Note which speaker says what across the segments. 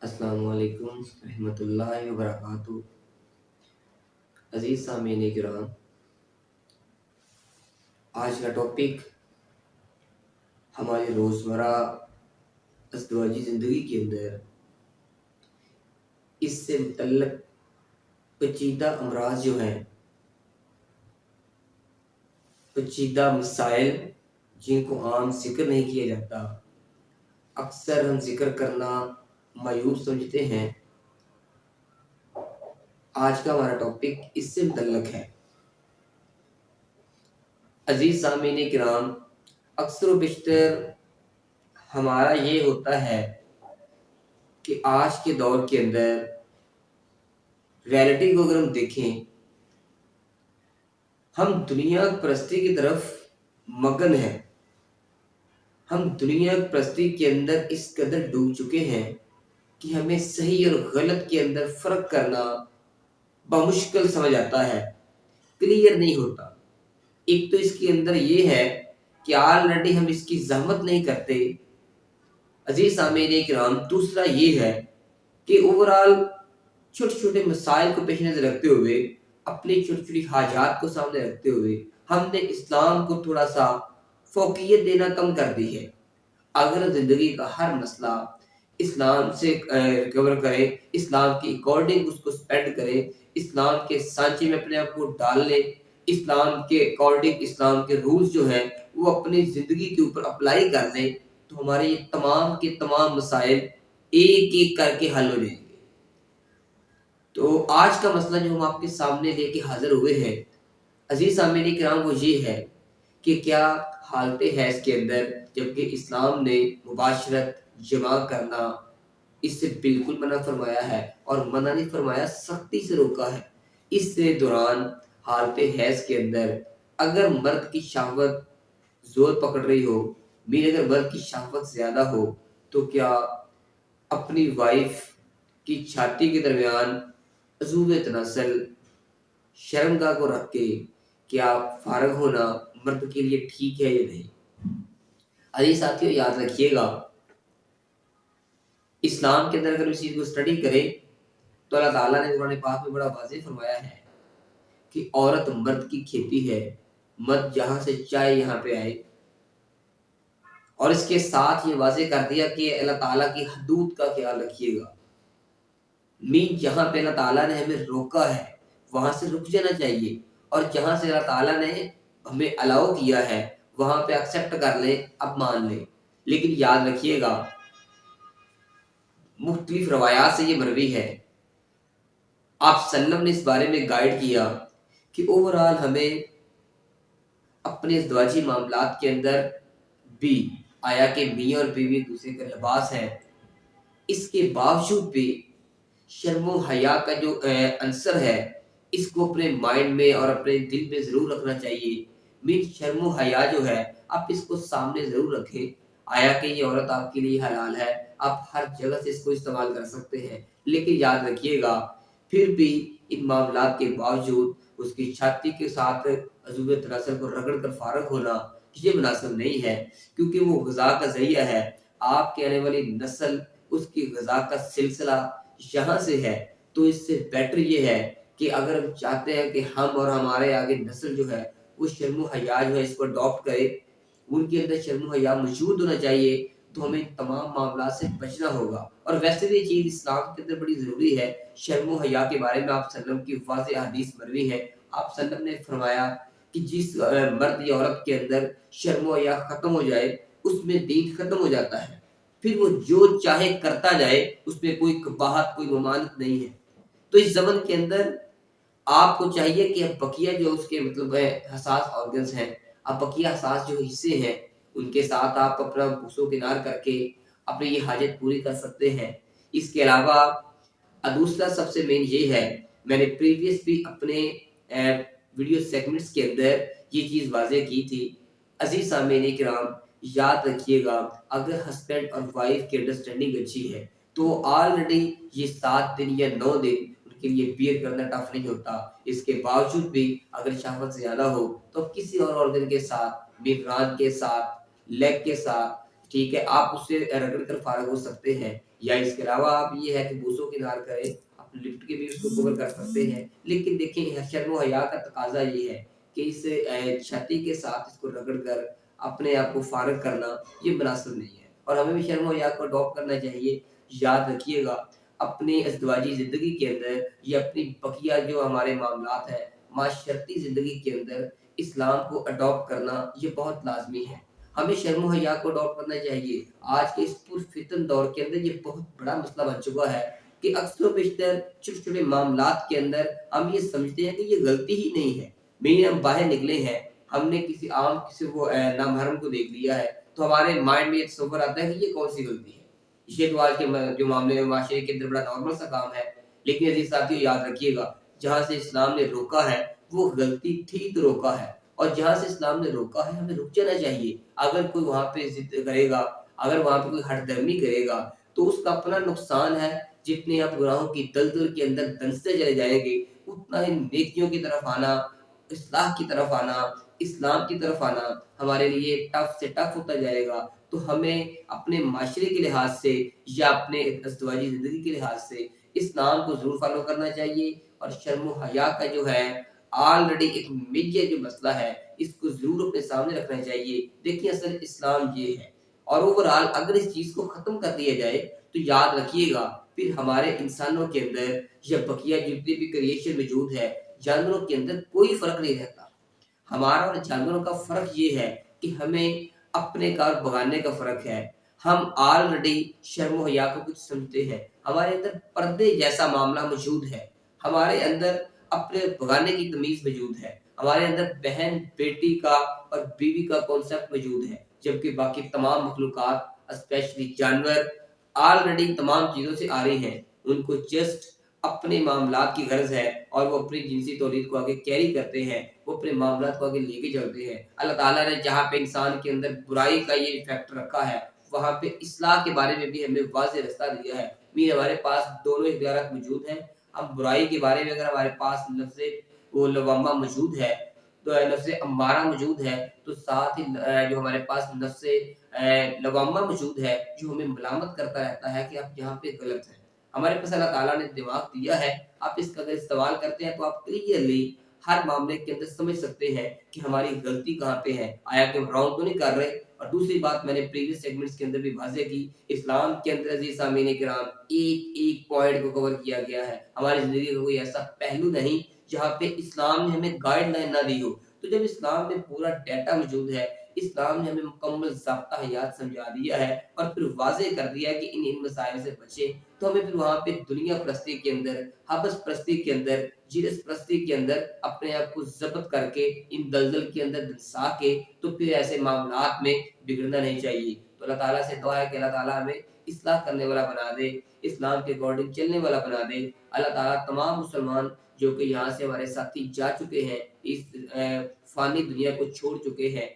Speaker 1: अस्सलामु अलैकुम रहमतुल्लाहि व बरकातुहू। अजीज सामीन किराम, आज का टॉपिक हमारी रोज़मर्रा अज़दवाजी ज़िंदगी के अंदर इससे मुतल्लक पेचीदा अमराज जो हैं, पेचीदा मसाइल जिनको आम जिक्र नहीं किया जाता, अक्सर हम जिक्र करना मायूब समझते हैं। आज का हमारा टॉपिक इससे मुतल्लक है। अजीज सामीन किराम, अक्सर व बेशतर हमारा ये होता है कि आज के दौर के अंदर रियलिटी को अगर हम देखें, हम दुनिया परस्ती की तरफ मगन हैं। हम दुनिया परस्ती के अंदर इस कदर डूब चुके हैं कि हमें सही और गलत के अंदर फर्क करना बमुश्किल समझ आता है, क्लियर नहीं होता। एक तो इसके अंदर ये है कि ऑलरेडी हम इसकी जहमत नहीं करते अजीज सामीन किराम। दूसरा ये है कि ओवरऑल छोटे छोटे मसाइल को पेश नजर रखते हुए, अपनी छोटी छोटी हाजात को सामने रखते हुए, हमने इस्लाम को थोड़ा सा फोकियत देना कम कर दी है। अगर जिंदगी का हर मसला इस्लाम से रिकवर करें, इस्लाम के अकॉर्डिंग उसको स्पेंड करें, इस्लाम के सांचे में अपने आप को डाल लें, इस्लाम के अकॉर्डिंग इस्लाम के रूल्स जो हैं वो अपनी ज़िंदगी के ऊपर अप्लाई कर लें, तो हमारे ये तमाम के तमाम मसाइल एक एक करके हल हो जाएंगे। तो आज का मसला जो हम आपके सामने लेके हाजिर हुए हैं अजीज सामीन किराम, वो ये है कि क्या हालतें हैं इसके अंदर, जबकि इस्लाम ने मुबाशरत जमा करना इससे बिल्कुल मना फरमाया है, और मना नहीं फरमाया, सख्ती से रोका है। इससे दौरान हालतें हैज के अंदर अगर मर्द की शहवत जोर पकड़ रही हो, मीन अगर मर्द की शहवत ज्यादा हो, तो क्या अपनी वाइफ की छाती के दरमियान अजूब तनासल शर्मगाह को रख के क्या फारग होना मर्द के लिए ठीक है या नहीं। अरे साथियों, याद रखिएगा, इस्लाम के अंदर अगर इस चीज को स्टडी करें तो अल्लाह ताला ने कुरान पाक में बड़ा वाज़ेह फरमाया है कि औरत मर्द की खेती है, मर्द जहां से चाहे यहाँ पे आए। और इसके साथ ये वाज़ेह कर दिया कि अल्लाह ताला की हदूद का ख्याल रखिएगा। मीन जहां पे अल्लाह ताला ने हमें रोका है वहां से रुक जाना चाहिए, और जहां से अल्लाह ताला ने हमें अलाउ किया है वहां पे एक्सेप्ट कर ले, अब मान ले। लेकिन याद रखिएगा, मुख्तलिफ रवायात से ये मरवी है, आप सल्लम ने इस बारे में गाइड किया कि ओवरऑल हमें अपने इज़्दवाजी मामलात के अंदर भी, आया कि मियाँ और बीवी एक दूसरे का लिबास है, इसके बावजूद भी शर्मो हया का जो अंसर है इसको अपने माइंड में और अपने दिल में जरूर रखना चाहिए। मीन शर्मो हया जो है आप इसको सामने जरूर रखें, आया कि ये औरत आपके लिए हलाल है, आप हर जगह से इसको इस्तेमाल कर सकते हैं। लेकिन याद रखिएगा, फिर भी इन मामलात के बावजूद उसकी छाती के साथ अजूबे तनासर को रगड़ कर फारग होना ये मुनासिब नहीं है, क्योंकि वो ग़िज़ा का ज़रिया है। आपके आने वाली नस्ल उसकी ग़िज़ा का सिलसिला यहाँ से है। तो इससे बेटर ये है कि अगर हम चाहते हैं कि हम और हमारे आगे नस्ल जो है वो शर्म हया जो है इसको अडॉप्ट करे, उनके अंदर शर्म हया मौजूद होना चाहिए, तो हमें तमाम मामला से बचना होगा। और वैसे भी ये चीज़ इस्लाम के अंदर बड़ी ज़रूरी है। शर्म हया के बारे में आप सल्लम की वाज़ेह हदीस मरवी है, आप सल्लम ने फरमाया कि जिस मर्द या औरत के अंदर शर्म हया ख़त्म हो जाए उसमें दीन ख़त्म हो जाता है, फिर वो जो चाहे करता जाए, उसमें कोई कबाहत कोई ममानत नहीं है। तो इस ज़मन के अंदर आपको चाहिए कि अब बकिया जो उसके मतलब है हसास ऑर्गन्स हैं, अब बकिया हसास जो हिस्से हैं उनके साथ आप अपना बुसो किनार करके अपनी ये हाजत पूरी कर सकते हैं। इसके अलावा दूसरा सबसे मेन ये है, मैंने प्रीवियस भी अपने वीडियो सेगमेंट्स के अंदर ये चीज़ वाज़ेह की थी। अज़ीज़ सामीन किराम, याद रखिएगा, अगर हस्बैंड और वाइफ की अंडरस्टैंडिंग अच्छी है तो ऑलरेडी ये 7 दिन या 9 दिन उनके लिए बियर करना टफ नहीं होता। इसके बावजूद भी अगर शहवत ज़्यादा हो तो किसी और ऑर्गन के साथ, मिरान के साथ, लेग के साथ ٹھیک ہے، آپ اس سے رگڑ کر فارغ ہو سکتے ہیں، یا اس کے علاوہ آپ یہ ہے کہ بوسوں کی نار کریں، آپ لفٹ کے بھی اس کو کور کر سکتے ہیں، لیکن دیکھیں شرم و حیا کا تقاضا یہ ہے کہ اس چھتی کے ساتھ اس کو رگڑ کر اپنے آپ کو فارغ کرنا یہ مناسب نہیں ہے، اور ہمیں بھی شرم و حیا کو اڈاپٹ کرنا چاہیے۔ یاد رکھیے گا اپنے ازدواجی زندگی کے اندر یا اپنی بقیہ جو ہمارے معاملات ہیں معاشرتی زندگی کے اندر اسلام کو اڈاپٹ کرنا یہ بہت لازمی ہے۔ ہمیں شرم و حیا کو اڈاپٹ کرنا چاہیے۔ آج کے اس پرفتن دور کے اندر یہ بہت بڑا مسئلہ بن چکا ہے کہ اکثر و بیشتر چھوٹے چھوٹے معاملات کے اندر ہم یہ سمجھتے ہیں کہ یہ غلطی ہی نہیں ہے، نہیں ہم باہر نکلے ہیں، ہم نے کسی وہ نامحرم کو دیکھ لیا ہے تو ہمارے مائنڈ میں یہ تصور آتا ہے کہ یہ کون سی غلطی ہے، یہ تو آج کے جو معاملے میں معاشرے کے اندر بڑا نارمل سا کام ہے۔ لیکن عزیز ساتھیو یاد رکھیے گا جہاں سے اسلام نے روکا ہے وہ غلطی تھی تو روکا ہے، اور جہاں سے اسلام نے روکا ہے ہمیں رک جانا چاہیے۔ اگر کوئی وہاں پہ ضد کرے گا، اگر وہاں پہ کوئی ہٹ درمی کرے گا تو اس کا اپنا نقصان ہے، جتنے آپ گناہوں کی دلدل کے اندر دنستے چلے جائیں گے اتنا ہی نیکیوں کی طرف آنا، اصلاح کی طرف آنا، اسلام کی طرف آنا ہمارے لیے ٹف سے ٹف ہوتا جائے گا۔ تو ہمیں اپنے معاشرے کے لحاظ سے یا اپنے ازدواجی زندگی کے لحاظ سے اسلام کو ضرور فالو کرنا چاہیے، اور شرم و حیا کا جو ہے آلریڈی ایک میجر جو مسئلہ ہے اس کو ضرور اپنے سامنے رکھنا چاہیے۔ دیکھیں اصل اسلام یہ ہے، اور اوورآل اگر اس چیز کو ختم کر دیا جائے تو یاد رکھیے گا پھر ہمارے انسانوں کے اندر یا بقیہ جتنی بھی کریشن موجود ہے جانوروں کے اندر کوئی فرق نہیں رہتا۔ ہمارا اور جانوروں کا فرق یہ ہے کہ ہمیں اپنے کا اور بگانے کا فرق ہے۔ ہم آلریڈی شرم و حیا کو کچھ سمجھتے ہیں، ہمارے اندر پردے جیسا معاملہ موجود ہے، ہمارے اندر اپنے بگانے کی تمیز موجود ہے، ہمارے اندر بہن بیٹی کا اور بیوی کا کانسیپٹ موجود ہے، جبکہ باقی تمام مخلوقات اسپیشلی جانور آلریڈی تمام چیزوں سے آ رہے ہیں، ان کو جسٹ اپنے معاملات کی غرض ہے اور وہ اپنی جنسی تولید کو آگے کیری کرتے ہیں، وہ اپنے معاملات کو آگے لے کے چلتے ہیں۔ اللہ تعالیٰ نے جہاں پہ انسان کے اندر برائی کا یہ فیکٹر رکھا ہے وہاں پہ اصلاح کے بارے میں بھی ہمیں واضح رستہ دیا ہے۔ بھی ہمارے پاس دونوں اختیارات موجود ہیں، ہم برائی کے بارے میں اگر ہمارے پاس نفس وہ لوامہ موجود ہے تو نفس امارہ موجود ہے، تو ساتھ ہی جو ہمارے پاس نفس لوامہ موجود ہے جو ہمیں ملامت کرتا رہتا ہے کہ آپ یہاں پہ غلط ہیں۔ ہمارے پاس اللہ تعالیٰ نے دماغ دیا ہے، آپ اس کا اگر استعمال کرتے ہیں تو آپ کلیئرلی ہر معاملے کے اندر سمجھ سکتے ہیں کہ ہماری غلطی کہاں پہ ہے، آیا کہ ہم رانگ تو نہیں کر رہے۔ اور دوسری بات میں نے پریویس سیگمنٹس کے اندر بھی واضح کی، اسلام کے اندر عزیز سامعین کرام ایک ایک پوائنٹ کو کور کیا گیا ہے۔ ہماری زندگی کا کوئی ایسا پہلو نہیں جہاں پہ اسلام نے ہمیں گائیڈ لائن نہ دی ہو۔ تو جب اسلام میں پورا ڈیٹا موجود ہے، اسلام نے ہمیں مکمل ضابطہ حیات سمجھا دیا ہے اور پھر واضح کر دیا ہے کہ ان مسائل سے بچیں، تو ہمیں پھر وہاں پہ دنیا پرستی کے اندر، حبس پرستی کے اندر، جنس پرستی کے اندر اپنے آپ کو ضبط کر کے ان دلدل کے اندر دسا کے تو پھر ایسے معاملات میں بگڑنا نہیں چاہیے۔ تو اللہ تعالیٰ سے دعا ہے کہ اللہ تعالیٰ ہمیں اصلاح کرنے والا بنا دے، اسلام کے اکارڈنگ چلنے والا بنا دے۔ اللہ تعالیٰ تمام مسلمان جو کہ یہاں سے ہمارے ساتھی جا چکے ہیں، اس فانی دنیا کو چھوڑ چکے ہیں،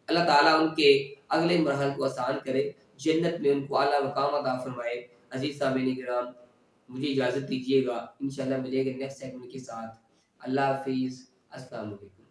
Speaker 1: اللہ تعالیٰ ان کے اگلے مرحل کو آسان کرے، جنت میں ان کو اعلیٰ مقام عطا فرمائے۔ عزیز سامعین کرام مجھے اجازت دیجیے گا، انشاءاللہ ملیں گے نیکسٹ سیگمنٹ کے ساتھ۔ اللہ حافظ، السلام علیکم۔